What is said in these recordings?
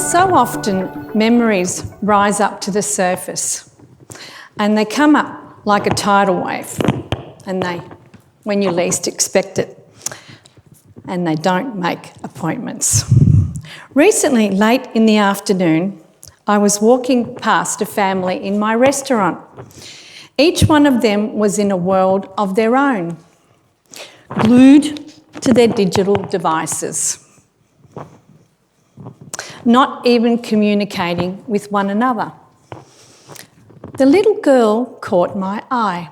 So often memories rise up to the surface and they come up like a tidal wave when you least expect it, and they don't make appointments. Recently, late in the afternoon, I was walking past a family in my restaurant. Each one of them was in a world of their own, glued to their digital devices, not even communicating with one another. The little girl caught my eye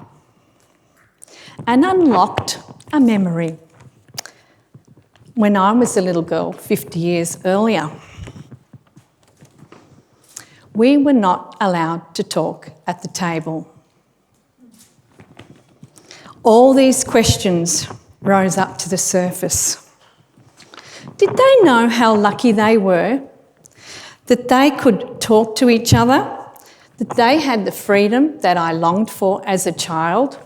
and unlocked a memory when I was a little girl 50 years earlier. We were not allowed to talk at the table. All these questions rose up to the surface. Did they know how lucky they were that they could talk to each other, that they had the freedom that I longed for as a child?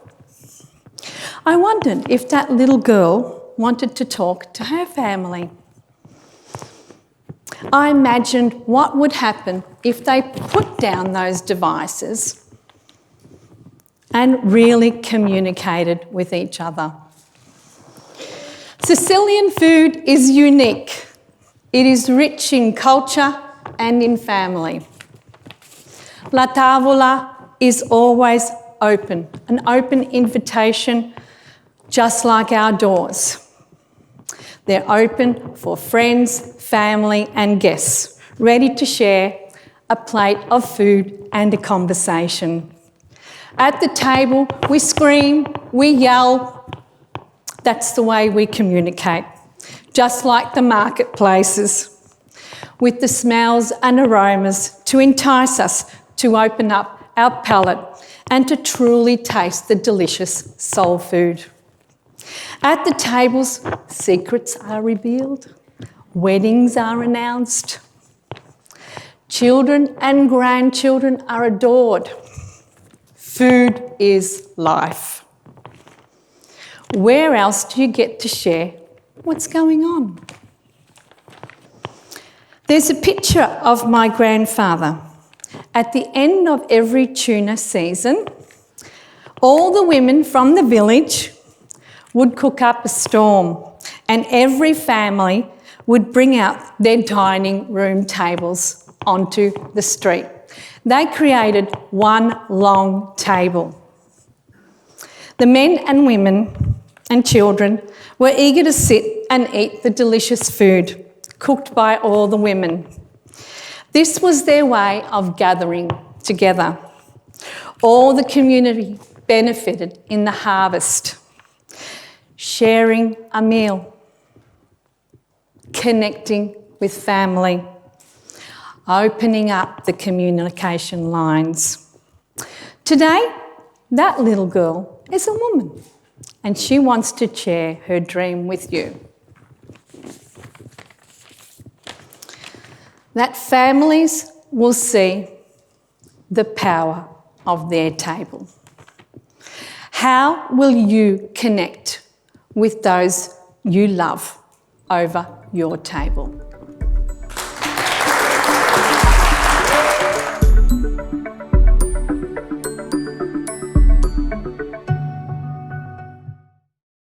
I wondered if that little girl wanted to talk to her family. I imagined what would happen if they put down those devices and really communicated with each other. Sicilian food is unique. It is rich in culture and in family. La tavola is always open, an open invitation, just like our doors. They're open for friends, family and guests, ready to share a plate of food and a conversation. At the table, we scream, we yell. That's the way we communicate, just like the marketplaces, with the smells and aromas to entice us to open up our palate and to truly taste the delicious soul food. At the tables, secrets are revealed, weddings are announced, children and grandchildren are adored. Food is life. Where else do you get to share what's going on? There's a picture of my grandfather. At the end of every tuna season, all the women from the village would cook up a storm and every family would bring out their dining room tables onto the street. They created one long table. The men and women and children were eager to sit and eat the delicious food cooked by all the women. This was their way of gathering together. All the community benefited in the harvest, sharing a meal, connecting with family, opening up the communication lines. Today, that little girl is a woman and she wants to share her dream with you. That families will see the power of their table. How will you connect with those you love over your table?